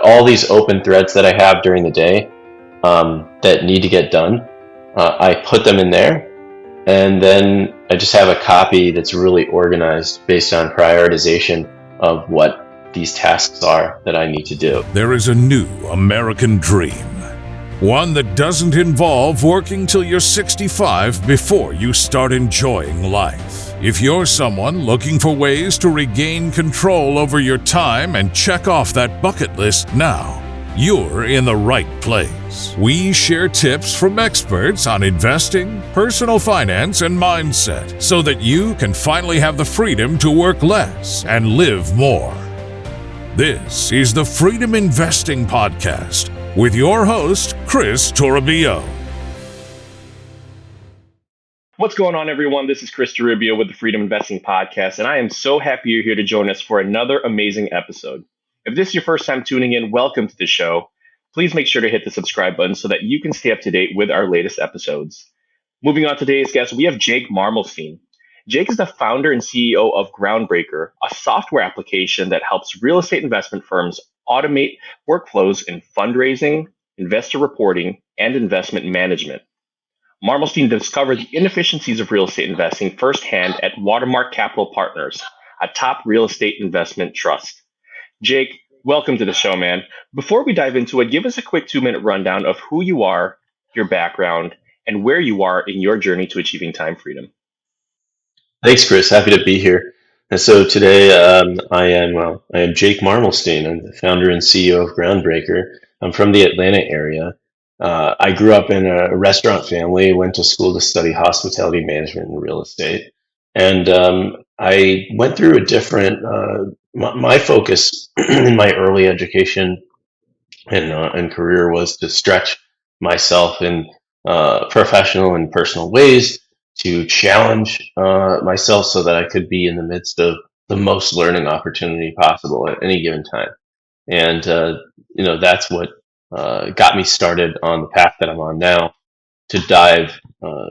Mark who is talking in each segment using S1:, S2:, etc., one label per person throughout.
S1: all these open threads that I have during the day that need to get done, I put them in there, and then I just have a copy that's really organized based on prioritization of what these tasks are that I need to do.
S2: There is a new American dream. One that doesn't involve working till you're 65 before you start enjoying life. If you're someone looking for ways to regain control over your time and check off that bucket list now, you're in the right place. We share tips from experts on investing, personal finance, and mindset so that you can finally have the freedom to work less and live more. This is the Freedom Investing Podcast with your host, Chris Toribio.
S3: What's going on, everyone? This is Chris Toribio with the Freedom Investing Podcast, and I am so happy you're here to join us for another amazing episode. If this is your first time tuning in, welcome to the show. Please make sure to hit the subscribe button so that you can stay up to date with our latest episodes. Moving on to today's guest, we have Jake Marmulstein. Jake is the founder and CEO of Groundbreaker, a software application that helps real estate investment firms automate workflows in fundraising, investor reporting, and investment management. Marmulstein discovered the inefficiencies of real estate investing firsthand at Watermark Capital Partners, a top real estate investment trust. Jake, welcome to the show, man. Before we dive into it, give us a quick 2-minute rundown of who you are, your background, and where you are in your journey to achieving time freedom.
S1: Thanks, Chris. Happy to be here. And so today I am Jake Marmulstein. I'm the founder and CEO of Groundbreaker. I'm from the Atlanta area. I grew up in a restaurant family, went to school to study hospitality management and real estate. And I went through a different, my focus in my early education and career was to stretch myself in professional and personal ways, to challenge myself so that I could be in the midst of the most learning opportunity possible at any given time. And, that's what got me started on the path that I'm on now, to dive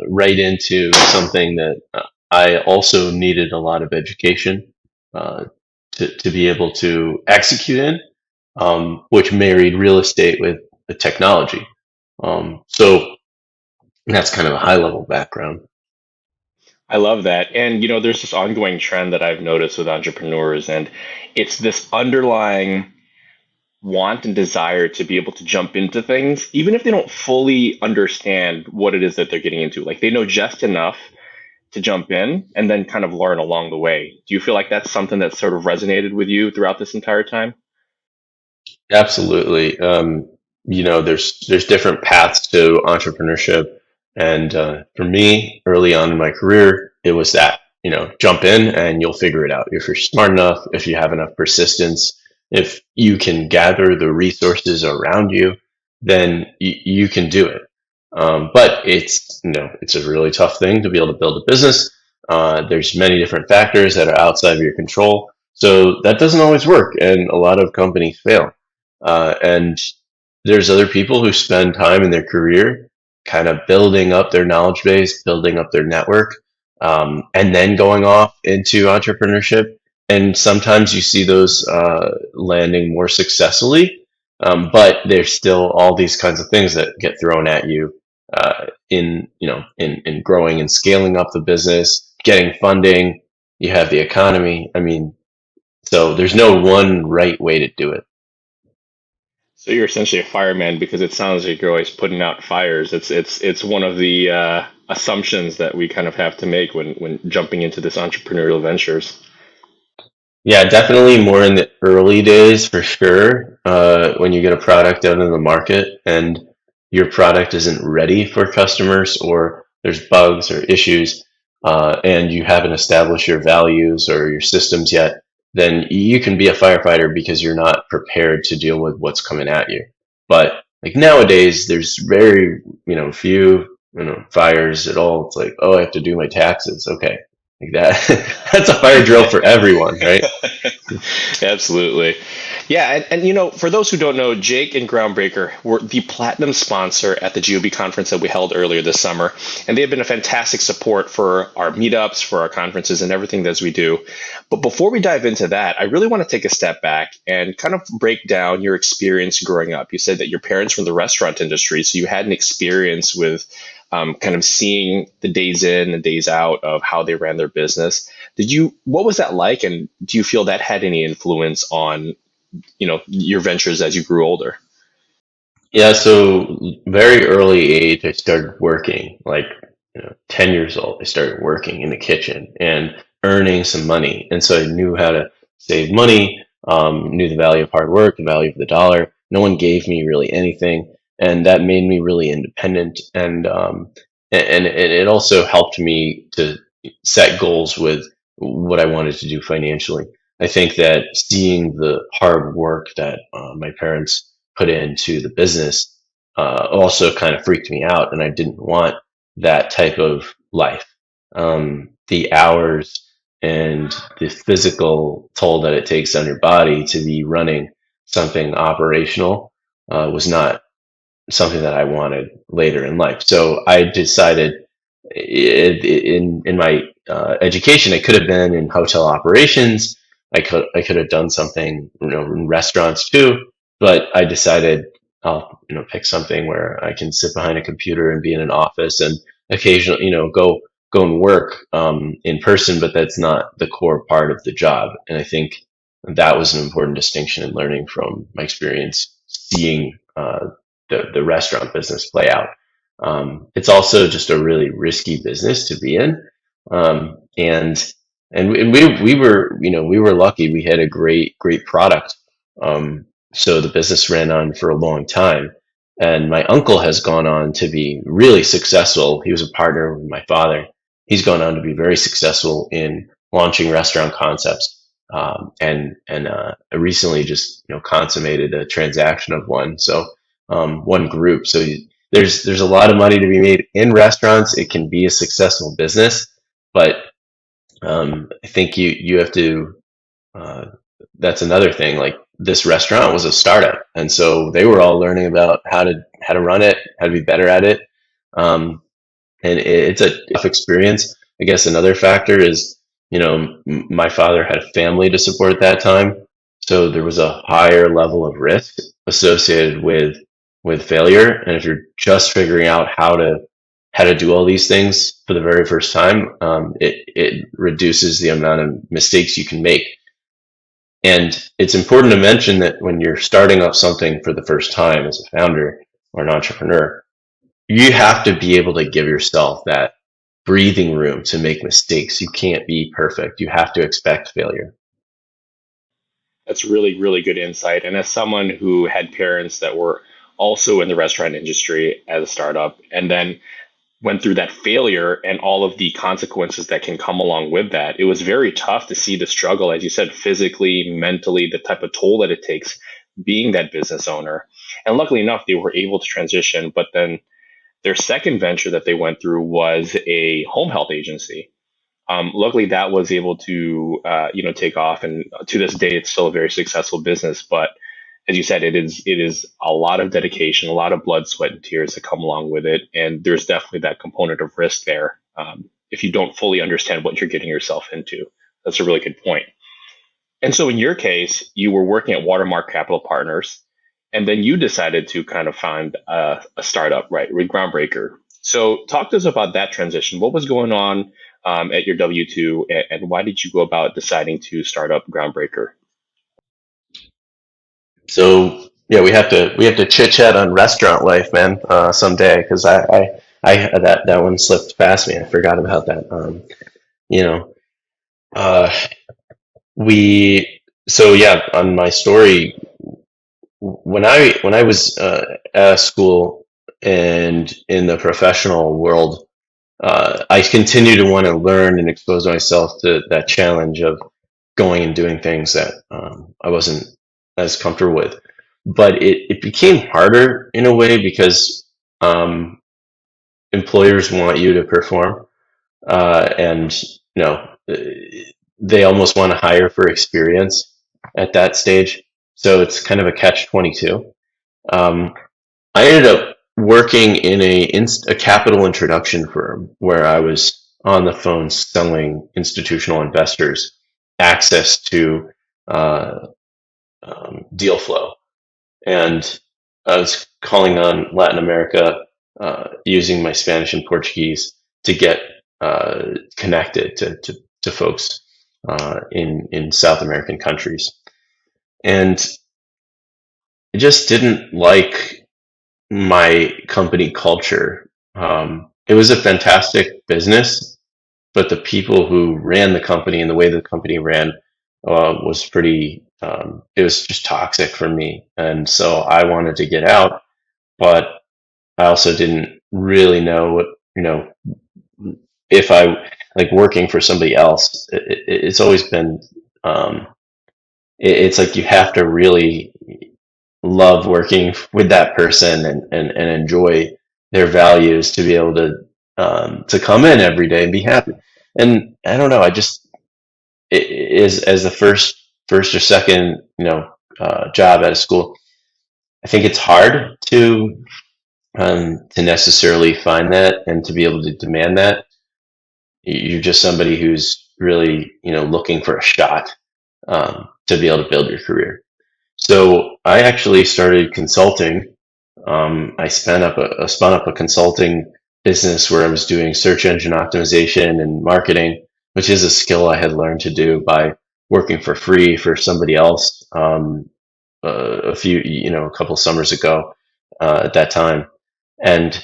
S1: right into something that I also needed a lot of education to be able to execute in, which married real estate with the technology. So that's kind of a high level background.
S3: I love that. And, there's this ongoing trend that I've noticed with entrepreneurs, and it's this underlying want and desire to be able to jump into things, even if they don't fully understand what it is that they're getting into. Like, they know just enough to jump in and then kind of learn along the way. Do you feel like that's something that sort of resonated with you throughout this entire time?
S1: Absolutely. There's different paths to entrepreneurship. And for me, early on in my career, it was that, jump in and you'll figure it out. If you're smart enough, if you have enough persistence, if you can gather the resources around you, then you can do it. But it's a really tough thing to be able to build a business. There's many different factors that are outside of your control. So that doesn't always work, and a lot of companies fail. And there's other people who spend time in their career kind of building up their knowledge base, building up their network, and then going off into entrepreneurship. And sometimes you see those landing more successfully, but there's still all these kinds of things that get thrown at you in growing and scaling up the business, getting funding. You have the economy. So there's no one right way to do it.
S3: So you're essentially a fireman, because it sounds like you're always putting out fires. It's one of the assumptions that we kind of have to make when jumping into this entrepreneurial ventures.
S1: Yeah, definitely more in the early days for sure. When you get a product out in the market and your product isn't ready for customers, or there's bugs or issues, and you haven't established your values or your systems yet, then you can be a firefighter because you're not prepared to deal with what's coming at you. But like nowadays, there's very, few, fires at all. It's like, oh, I have to do my taxes. Okay. like that. That's a fire drill for everyone, right?
S3: Absolutely. Yeah, and for those who don't know, Jake and Groundbreaker were the platinum sponsor at the GOB conference that we held earlier this summer, and they have been a fantastic support for our meetups, for our conferences, and everything that we do. But before we dive into that, I really want to take a step back and kind of break down your experience growing up. You said that your parents were in the restaurant industry, so you had an experience with kind of seeing the days in and days out of how they ran their business. What was that like, and do you feel that had any influence on your ventures as you grew older?
S1: Yeah, so very early age, I started working, like 10 years old. I started working in the kitchen and earning some money. And so I knew how to save money, knew the value of hard work, the value of the dollar. No one gave me really anything. And that made me really independent. And it also helped me to set goals with what I wanted to do financially. I think that seeing the hard work that my parents put into the business also kind of freaked me out, and I didn't want that type of life. The hours and the physical toll that it takes on your body to be running something operational was not something that I wanted later in life. So I decided in my education, it could have been in hotel operations. I could have done something, in restaurants too. But I decided I'll pick something where I can sit behind a computer and be in an office and occasionally go and work in person. But that's not the core part of the job. And I think that was an important distinction in learning from my experience seeing the restaurant business play out. It's also just a really risky business to be in, and we were lucky. We had a great product, so the business ran on for a long time. And my uncle has gone on to be really successful. He was a partner with my father. He's gone on to be very successful in launching restaurant concepts, and recently just consummated a transaction of one. So one group. So there's a lot of money to be made in restaurants. It can be a successful business, but I think you have to. Uh, that's another thing. Like this restaurant was a startup, and so they were all learning about how to run it, how to be better at it. Um, and it's a tough experience. I guess another factor is, my father had a family to support at that time, so there was a higher level of risk associated with failure. And if you're just figuring out how to do all these things for the very first time, it reduces the amount of mistakes you can make. And it's important to mention that when you're starting up something for the first time as a founder or an entrepreneur, you have to be able to give yourself that breathing room to make mistakes. You can't be perfect. You have to expect failure.
S3: That's really, really good insight. And as someone who had parents that were also in the restaurant industry as a startup, and then went through that failure and all of the consequences that can come along with that, it was very tough to see the struggle, as you said, physically, mentally, the type of toll that it takes being that business owner. And luckily enough, they were able to transition. But then their second venture that they went through was a home health agency. Luckily, that was able to take off, and to this day, it's still a very successful business. But as you said, it is a lot of dedication, a lot of blood, sweat, and tears that come along with it, and there's definitely that component of risk there. If you don't fully understand what you're getting yourself into, that's a really good point. And so, in your case, you were working at Watermark Capital Partners, and then you decided to kind of find a startup, right, with Groundbreaker. So, talk to us about that transition. What was going on at your W two, and why did you go about deciding to start up Groundbreaker?
S1: So yeah, we have to chit chat on restaurant life, man, someday, because I that one slipped past me. I forgot about that. You know, uh, we so yeah, on my story, when I was at school and in the professional world, I continue to want to learn and expose myself to that challenge of going and doing things that I wasn't as comfortable with. But it became harder in a way because um, employers want you to perform, and they almost want to hire for experience at that stage. So it's kind of a catch-22. Um, I ended up working in a capital introduction firm where I was on the phone selling institutional investors access to uh, deal flow. And I was calling on Latin America using my Spanish and Portuguese to get connected to folks in South American countries. And I just didn't like my company culture. It was a fantastic business, but the people who ran the company and the way the company ran was pretty. It was just toxic for me, and so I wanted to get out, but I also didn't really know what if I like working for somebody else. It's always been. Um, it's like you have to really love working with that person and enjoy their values to be able to come in every day and be happy. And I don't know, I just is as the first or second job out of school. I think it's hard to necessarily find that and to be able to demand that. You're just somebody who's really looking for a shot to be able to build your career. So I actually started consulting. I spun up a consulting business where I was doing search engine optimization and marketing, which is a skill I had learned to do by working for free for somebody else a couple summers ago at that time. And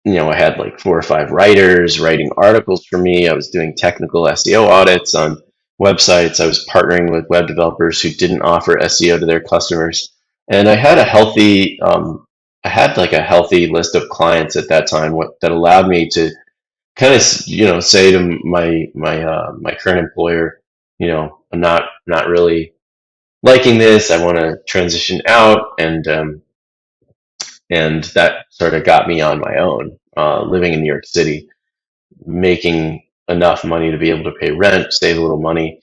S1: I had like 4 or 5 writers writing articles for me. I was doing technical SEO audits on websites. I was partnering with web developers who didn't offer SEO to their customers. And I had like a healthy list of clients at that time that allowed me to kind of, say to my current employer, I'm not really liking this. I want to transition out. And that sort of got me on my own, living in New York City, making enough money to be able to pay rent, save a little money.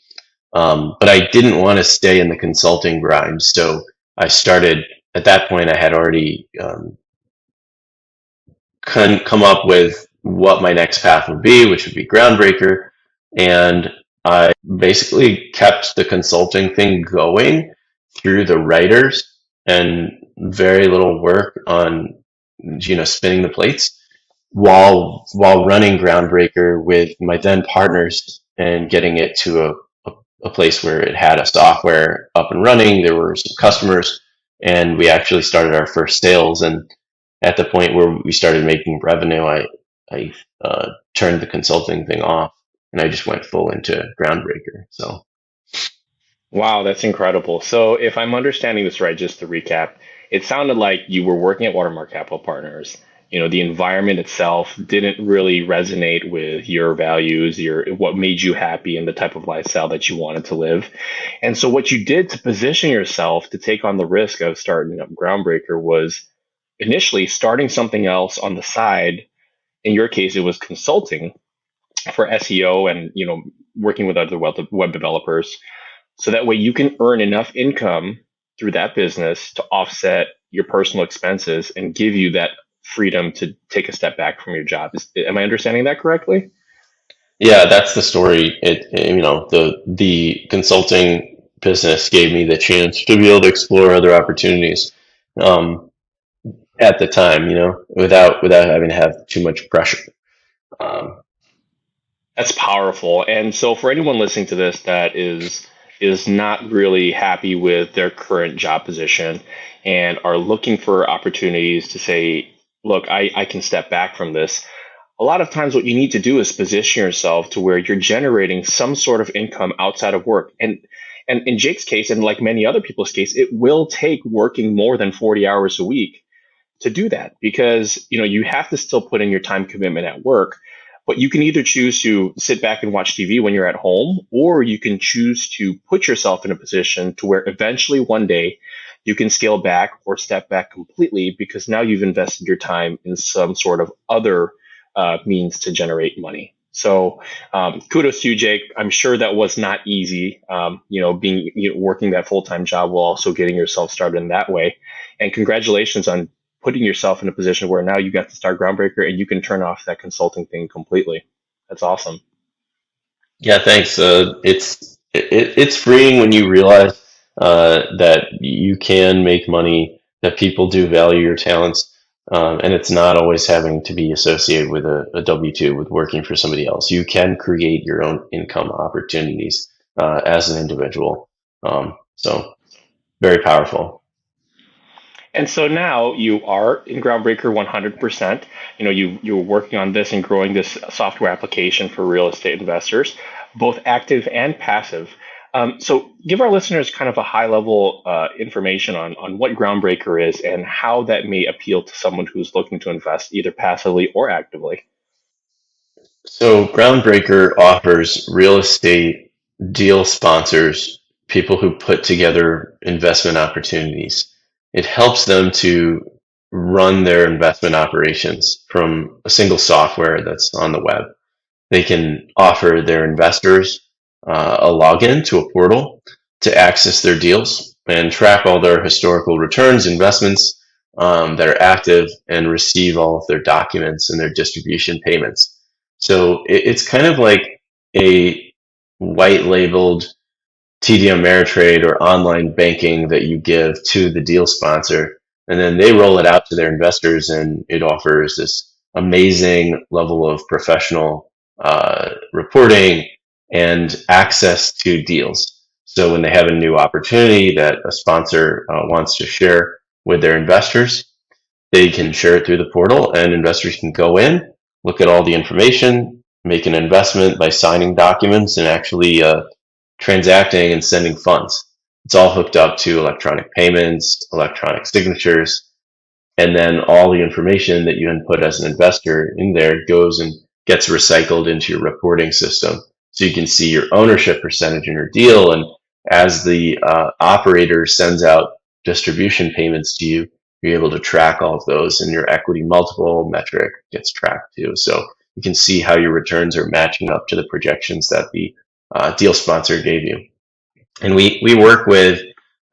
S1: But I didn't want to stay in the consulting grind. So I started, at that point, I had already come up with what my next path would be, which would be Groundbreaker. And I basically kept the consulting thing going through the writers and very little work on, spinning the plates while running Groundbreaker with my then partners and getting it to a place where it had a software up and running. There were some customers, and we actually started our first sales. And at the point where we started making revenue, I turned the consulting thing off, and I just went full into Groundbreaker. So
S3: Wow, that's incredible. So, if I'm understanding this right, just to recap, it sounded like you were working at Watermark Capital Partners. The environment itself didn't really resonate with your values, your what made you happy and the type of lifestyle that you wanted to live. And so what you did to position yourself to take on the risk of starting up Groundbreaker was initially starting something else on the side. In your case, it was consulting for SEO and working with other web developers so that way you can earn enough income through that business to offset your personal expenses and give you that freedom to take a step back from your job. Am I understanding that correctly?
S1: yeah, that's the story. The consulting business gave me the chance to be able to explore other opportunities. Um, at the time, without having to have too much pressure. Um,
S3: That's powerful. And so for anyone listening to this that is not really happy with their current job position and are looking for opportunities to say, look, I can step back from this. A lot of times what you need to do is position yourself to where you're generating some sort of income outside of work. And in Jake's case, and like many other people's case, it will take working more than 40 hours a week to do that because you have to still put in your time commitment at work, but you can either choose to sit back and watch TV when you're at home, or you can choose to put yourself in a position to where eventually one day you can scale back or step back completely because now you've invested your time in some sort of other means to generate money. So kudos to you, Jake. I'm sure that was not easy. Working that full time job while also getting yourself started in that way. And congratulations on putting yourself in a position where now you got to start Groundbreaker and you can turn off that consulting thing completely. That's awesome.
S1: Yeah, thanks. It's freeing when you realize that you can make money, that people do value your talents, and it's not always having to be associated with a W-2, with working for somebody else. You can create your own income opportunities as an individual. So very powerful.
S3: And so now you are in Groundbreaker 100%. You're working on this and growing this software application for real estate investors, both active and passive. So give our listeners kind of a high level information on what Groundbreaker is and how that may appeal to someone who's looking to invest either passively or actively.
S1: So Groundbreaker offers real estate deal sponsors, people who put together investment opportunities. It helps them to run their investment operations from a single software that's on the web. They can offer their investors a login to a portal to access their deals and track all their historical returns, investments that are active, and receive all of their documents and their distribution payments. So it's kind of like a white labeled TD Ameritrade or online banking that you give to the deal sponsor, and then they roll it out to their investors, and it offers this amazing level of professional reporting and access to deals. So when they have a new opportunity that a sponsor wants to share with their investors, they can share it through the portal, and investors can go in, look at all the information, make an investment by signing documents and actually transacting and sending funds. It's all hooked up to electronic payments, electronic signatures, and then all the information that you input as an investor in there goes and gets recycled into your reporting system. So you can see your ownership percentage in your deal, and as the operator sends out distribution payments to you, you're able to track all of those, and your equity multiple metric gets tracked too. So you can see how your returns are matching up to the projections that the deal sponsor gave you. And we work with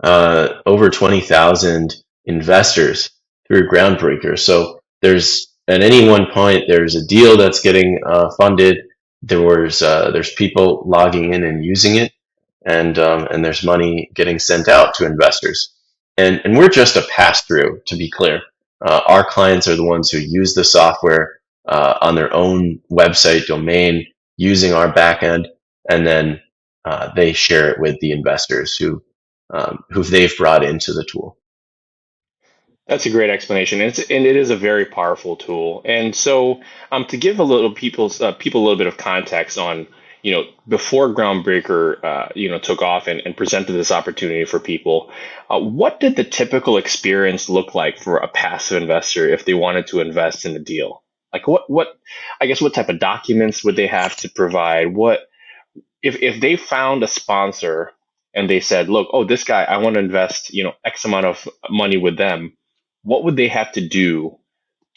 S1: over 20,000 investors through Groundbreaker. So at any one point, there's a deal that's getting funded. There's people logging in and using it, and there's money getting sent out to investors. And we're just a pass through, to be clear. Our clients are the ones who use the software on their own website domain using our backend, and then they share it with the investors who they've brought into the tool.
S3: That's a great explanation, and it is a very powerful tool. And so, to give people a little bit of context on, before Groundbreaker, took off and presented this opportunity for people, what did the typical experience look like for a passive investor if they wanted to invest in a deal? Like what type of documents would they have to provide? What if they found a sponsor and they said, look, oh, this guy, I want to invest, X amount of money with them. What would they have to do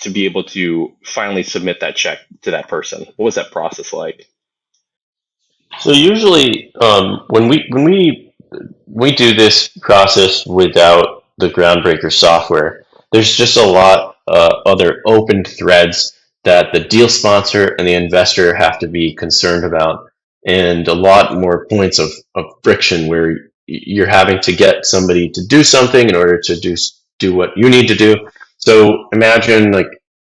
S3: to be able to finally submit that check to that person? What was that process like?
S1: So usually, when we do this process without the Groundbreaker software, there's just a lot other open threads that the deal sponsor and the investor have to be concerned about, and a lot more points of friction where you're having to get somebody to do something in order to do what you need to do. So imagine like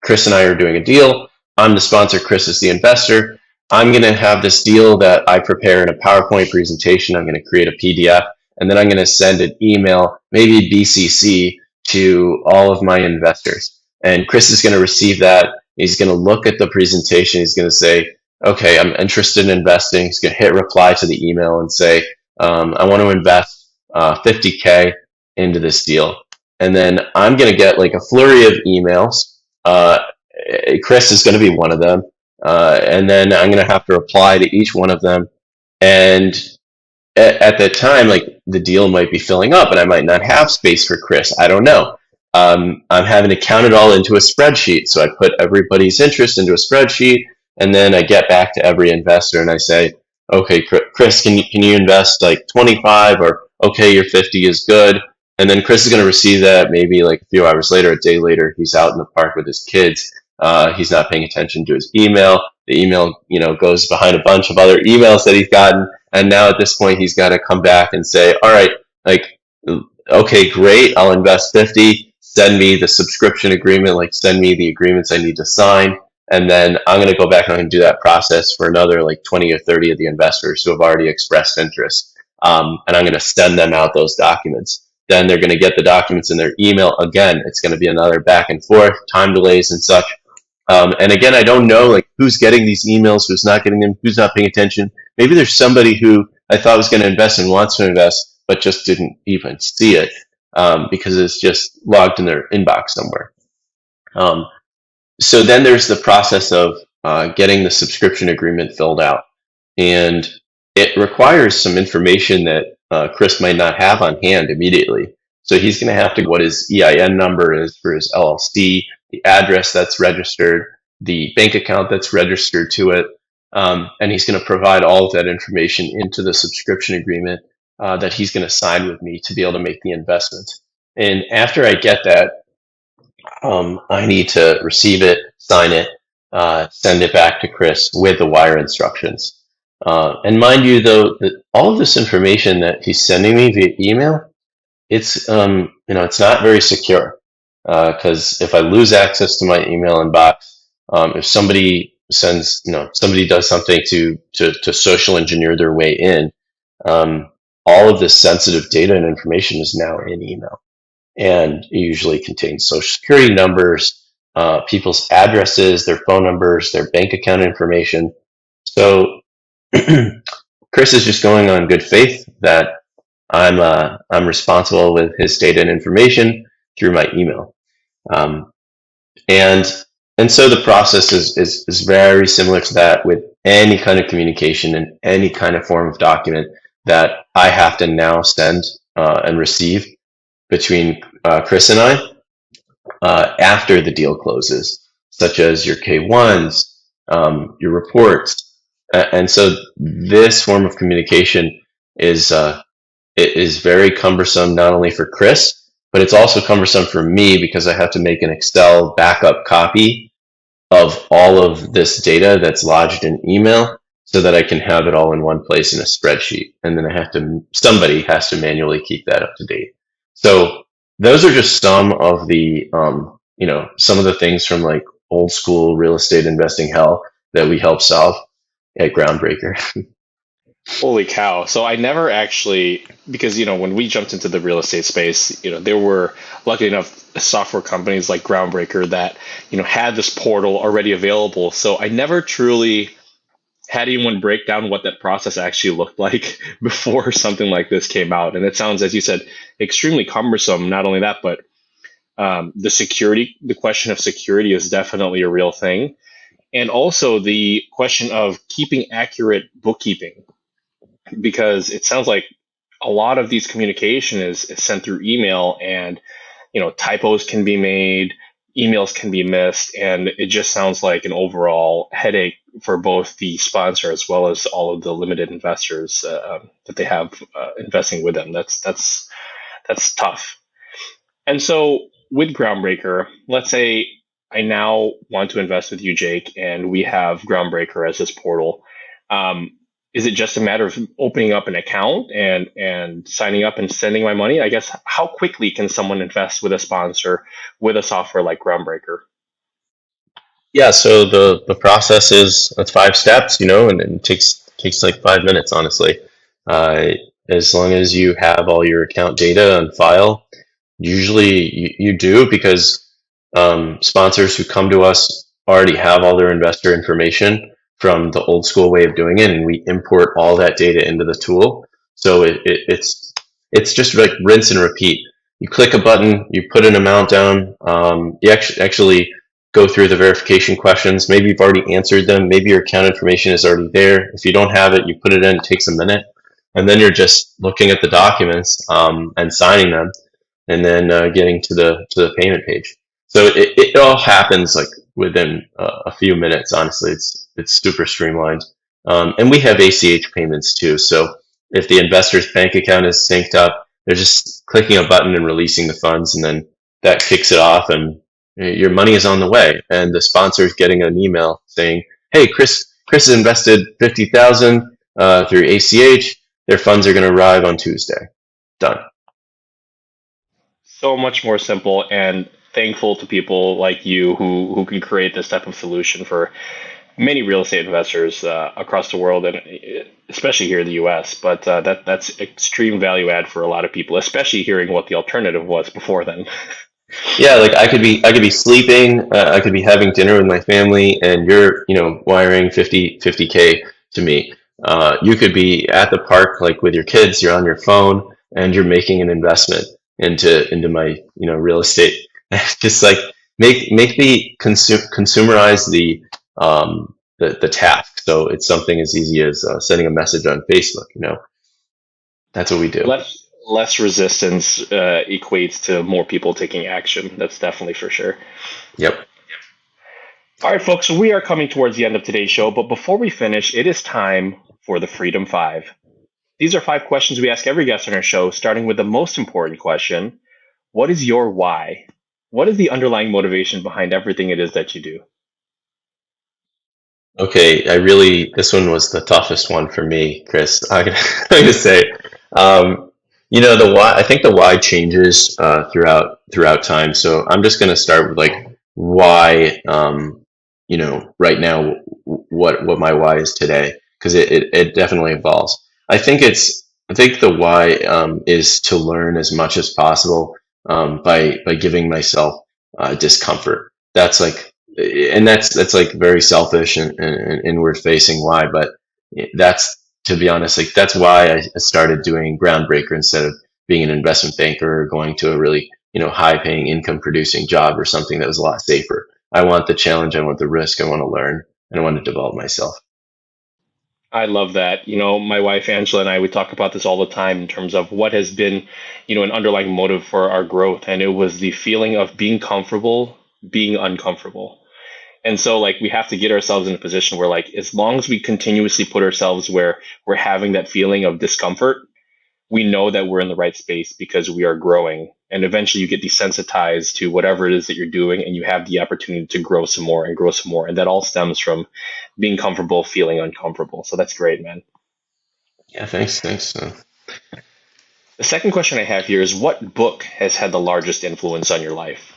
S1: Chris and I are doing a deal. I'm the sponsor, Chris is the investor. I'm going to have this deal that I prepare in a PowerPoint presentation. I'm going to create a PDF, and then I'm going to send an email, maybe BCC, to all of my investors. And Chris is going to receive that. He's going to look at the presentation. He's going to say, okay, I'm interested in investing. He's going to hit reply to the email and say, I want to invest $50K into this deal. And then I'm going to get like a flurry of emails. Chris is going to be one of them. And then I'm going to have to reply to each one of them. And at that time, like the deal might be filling up and I might not have space for Chris. I don't know. I'm having to count it all into a spreadsheet. So I put everybody's interest into a spreadsheet. And then I get back to every investor and I say, okay, Chris, can you invest like 25, or okay, your 50 is good. And then Chris is going to receive that maybe like a few hours later, a day later. He's out in the park with his kids. He's not paying attention to his email. The email, goes behind a bunch of other emails that he's gotten. And now at this point, he's got to come back and say, all right, like, okay, great. I'll invest 50. Send me the subscription agreement, like send me the agreements I need to sign. And then I'm going to go back and I'm going to do that process for another like 20 or 30 of the investors who have already expressed interest. And I'm going to send them out those documents. Then they're going to get the documents in their email. Again, it's going to be another back and forth, time delays and such. And again, I don't know like who's getting these emails, who's not getting them, who's not paying attention. Maybe there's somebody who I thought was going to invest and wants to invest, but just didn't even see it because it's just logged in their inbox somewhere. So then there's the process of getting the subscription agreement filled out. And it requires some information that Chris might not have on hand immediately. So he's going to have to what his EIN number is for his LLC, the address that's registered, the bank account that's registered to it, and he's going to provide all of that information into the subscription agreement that he's going to sign with me to be able to make the investment. And after I get that, I need to receive it, sign it, send it back to Chris with the wire instructions. And mind you, though, that all of this information that he's sending me via email, it's it's not very secure because if I lose access to my email inbox, if somebody somebody does something to social engineer their way in, all of this sensitive data and information is now in email, and it usually contains social security numbers, people's addresses, their phone numbers, their bank account information. So Chris is just going on good faith that I'm responsible with his data and information through my email, and so the process is very similar to that with any kind of communication and any kind of form of document that I have to now send and receive between Chris and I after the deal closes, such as your K1s, your reports, and so this form of communication is it is very cumbersome not only for Chris, but it's also cumbersome for me because I have to make an Excel backup copy of all of this data that's lodged in email so that I can have it all in one place in a spreadsheet. And then somebody has to manually keep that up to date. So those are just some of the, some of the things from like old school real estate investing hell that we help solve at Groundbreaker.
S3: Holy cow. So I never actually, because, when we jumped into the real estate space, there were, luckily enough, software companies like Groundbreaker that, had this portal already available. So I never truly had anyone break down what that process actually looked like before something like this came out. And it sounds, as you said, extremely cumbersome. Not only that, but the question of security is definitely a real thing. And also the question of keeping accurate bookkeeping, because it sounds like a lot of these communication is sent through email, and typos can be made, emails can be missed, and it just sounds like an overall headache for both the sponsor as well as all of the limited investors that they have investing with them. That's tough. And so with Groundbreaker, let's say I now want to invest with you, Jake, and we have Groundbreaker as this portal. Is it just a matter of opening up an account and signing up and sending my money? I guess, how quickly can someone invest with a sponsor with a software like Groundbreaker?
S1: Yeah, so the process it's 5 steps, and it takes like 5 minutes, honestly. As long as you have all your account data on file, usually you do, because sponsors who come to us already have all their investor information from the old school way of doing it, and we import all that data into the tool. So it's just like rinse and repeat. You click a button, you put an amount down, you actually go through the verification questions. Maybe you've already answered them. Maybe your account information is already there. If you don't have it, you put it in. It takes a minute, and then you're just looking at the documents and signing them, and then getting to the payment page. So it all happens like within a few minutes. Honestly, it's super streamlined, and we have ACH payments too. So if the investor's bank account is synced up, they're just clicking a button and releasing the funds, and then that kicks it off, and your money is on the way. And the sponsor is getting an email saying, "Hey, Chris has invested 50,000 through ACH. Their funds are going to arrive on Tuesday." Done.
S3: So much more simple, and thankful to people like you who can create this type of solution for many real estate investors across the world, and especially here in the U.S. But that's extreme value add for a lot of people, especially hearing what the alternative was before then.
S1: Yeah, like I could be sleeping, I could be having dinner with my family, and you're wiring 50K to me. You could be at the park like with your kids, you're on your phone, and you're making an investment into my real estate. Just like make the consumerize the task, so it's something as easy as sending a message on Facebook. That's what we do.
S3: Less resistance equates to more people taking action. That's definitely for sure.
S1: Yep.
S3: All right, folks, so we are coming towards the end of today's show, but before we finish, it is time for the Freedom Five. These are 5 questions we ask every guest on our show, starting with the most important question: what is your why? What is the underlying motivation behind everything it is that you do?
S1: Okay, this one was the toughest one for me, Chris. I'm gonna say, the why. I think the why changes throughout time. So I'm just gonna start with like why, right now, what my why is today, because it definitely evolves. I think the why is to learn as much as possible by giving myself discomfort. That's like and that's like very selfish and inward facing why, but that's, to be honest, like that's why I started doing Groundbreaker instead of being an investment banker or going to a really high paying income producing job or something that was a lot safer. I want the challenge, I want the risk, I want to learn, and I want to develop myself.
S3: I love that. My wife Angela and I, we talk about this all the time in terms of what has been, an underlying motive for our growth. And it was the feeling of being comfortable, being uncomfortable. And so like we have to get ourselves in a position where like as long as we continuously put ourselves where we're having that feeling of discomfort, we know that we're in the right space because we are growing. And eventually you get desensitized to whatever it is that you're doing, and you have the opportunity to grow some more and grow some more. And that all stems from being comfortable, feeling uncomfortable. So that's great, man.
S1: Yeah, thanks.
S3: The second question I have here is, what book has had the largest influence on your life?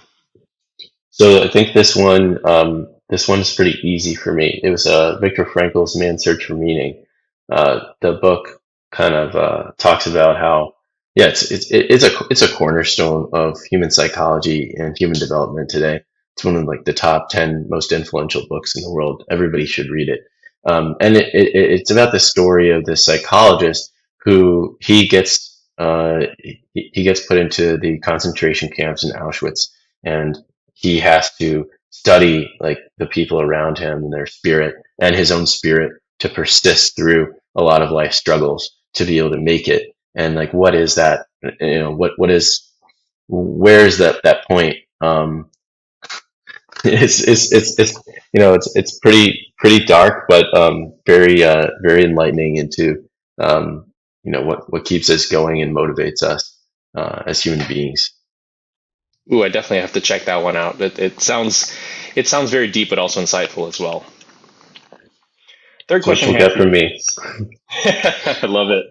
S1: So I think this one's pretty easy for me. It was Viktor Frankl's Man's Search for Meaning. The book kind of talks about how, yeah, it's a cornerstone of human psychology and human development today. It's one of like the top 10 most influential books in the world. Everybody should read it. And it's about the story of this psychologist who he gets put into the concentration camps in Auschwitz, and he has to study like the people around him and their spirit and his own spirit to persist through a lot of life struggles to be able to make it. And like, what is that? Where is that point? It's pretty dark, but very enlightening into what keeps us going and motivates us as human beings.
S3: Ooh, I definitely have to check that one out. It sounds very deep, but also insightful as well. Third
S1: That's what
S3: question
S1: you'll
S3: we have
S1: get from
S3: here.
S1: me.
S3: I love it.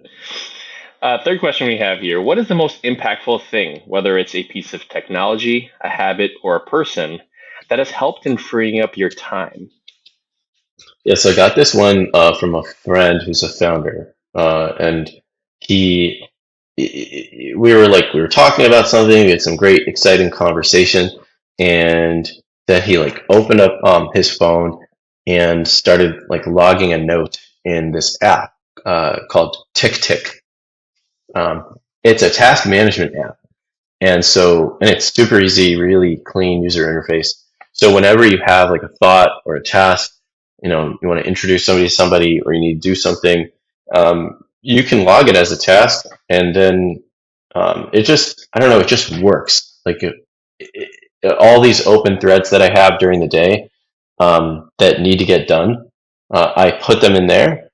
S3: Third question we have here: what is the most impactful thing, whether it's a piece of technology, a habit, or a person, that has helped in freeing up your time?
S1: Yes, I got this one from a friend who's a founder, and he, we were talking about something. We had some great, exciting conversation, and then he like opened up his phone and started like logging a note in this app called Tick. It's a task management app. And it's super easy, really clean user interface. So whenever you have like a thought or a task, you want to introduce somebody to somebody, or you need to do something, you can log it as a task, and then I don't know, it just works. Like all these open threads that I have during the day, that need to get done. I put them in there,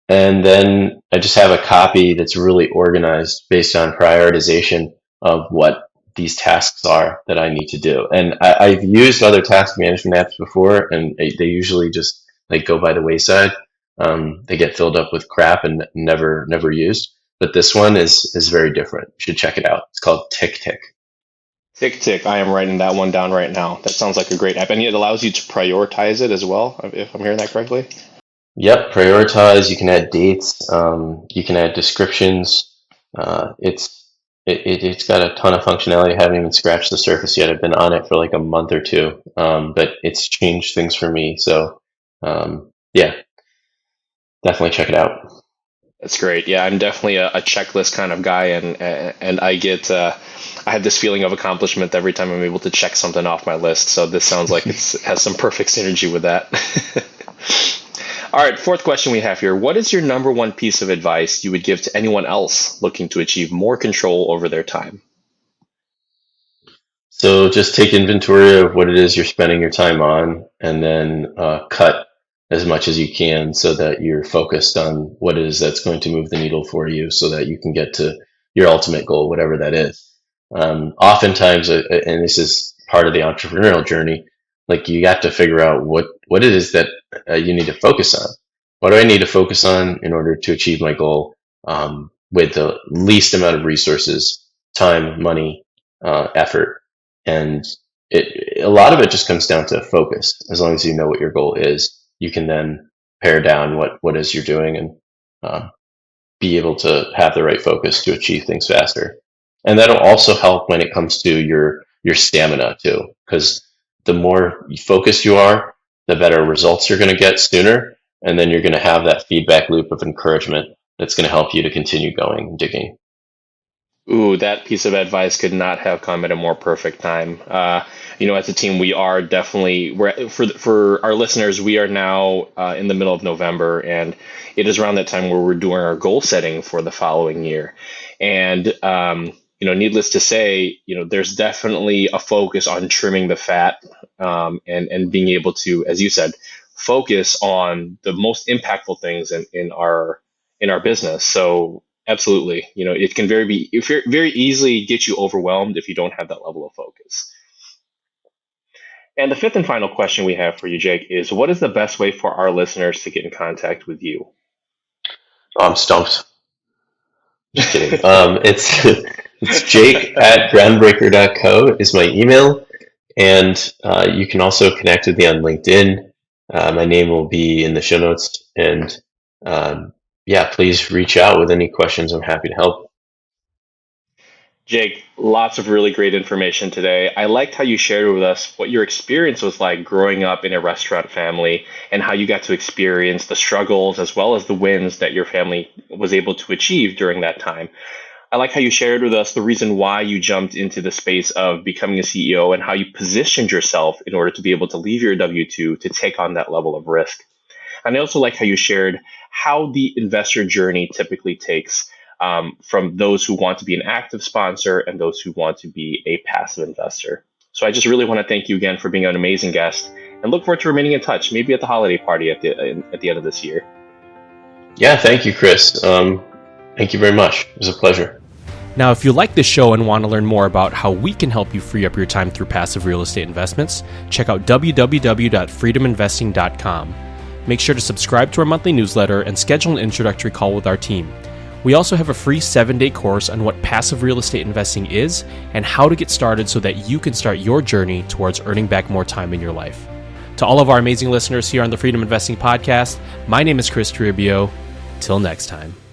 S1: and then I just have a copy that's really organized based on prioritization of what these tasks are that I need to do. And I've used other task management apps before, and they usually just like go by the wayside. They get filled up with crap and never used. But this one is very different. You should check it out. It's called TickTick.
S3: TickTick. I am writing that one down right now. That sounds like a great app, and it allows you to prioritize it as well, if I'm hearing that correctly.
S1: Yep, prioritize. You can add dates. You can add descriptions. It's got a ton of functionality. I haven't even scratched the surface yet. I've been on it for like a month or two, but it's changed things for me. So, yeah, definitely check it out.
S3: That's great. Yeah, I'm definitely a checklist kind of guy, and I get I have this feeling of accomplishment every time I'm able to check something off my list. So this sounds like it has some perfect synergy with that. All right, fourth question we have here. What is your number one piece of advice you would give to anyone else looking to achieve more control over their time?
S1: So just take inventory of what it is you're spending your time on, and then cut as much as you can so that you're focused on what it is that's going to move the needle for you so that you can get to your ultimate goal, whatever that is. Oftentimes, and this is part of the entrepreneurial journey, like you have to figure out what it is that you need to focus on. What do I need to focus on in order to achieve my goal with the least amount of resources, time, money, effort? And a lot of it just comes down to focus. As long as you know what your goal is, you can then pare down what is you're doing and be able to have the right focus to achieve things faster. And that'll also help when it comes to your stamina too, because the more focused you are, the better results you're going to get sooner, and then you're going to have that feedback loop of encouragement that's going to help you to continue going and digging.
S3: Ooh, that piece of advice could not have come at a more perfect time. As a team, we are definitely for our listeners. We are now in the middle of November, and it is around that time where we're doing our goal setting for the following year. And needless to say, there's definitely a focus on trimming the fat and being able to, as you said, focus on the most impactful things in our business. So. Absolutely. It can very easily get you overwhelmed if you don't have that level of focus. And the fifth and final question we have for you, Jake, is what is the best way for our listeners to get in contact with you?
S1: I'm stumped. Just kidding. It's Jake at groundbreaker.co is my email. And you can also connect with me on LinkedIn. My name will be in the show notes. And please reach out with any questions. I'm happy to help.
S3: Jake, lots of really great information today. I liked how you shared with us what your experience was like growing up in a restaurant family and how you got to experience the struggles as well as the wins that your family was able to achieve during that time. I like how you shared with us the reason why you jumped into the space of becoming a CEO and how you positioned yourself in order to be able to leave your W-2 to take on that level of risk. And I also like how you shared how the investor journey typically takes from those who want to be an active sponsor and those who want to be a passive investor. So I just really want to thank you again for being an amazing guest and look forward to remaining in touch, maybe at the holiday party at the end of this year.
S1: Yeah, thank you, Chris. Thank you very much. It was a pleasure.
S4: Now, if you like this show and want to learn more about how we can help you free up your time through passive real estate investments, check out www.freedominvesting.com. Make sure to subscribe to our monthly newsletter and schedule an introductory call with our team. We also have a free 7-day course on what passive real estate investing is and how to get started so that you can start your journey towards earning back more time in your life. To all of our amazing listeners here on the Freedom Investing Podcast, my name is Chris Rubio. Till next time.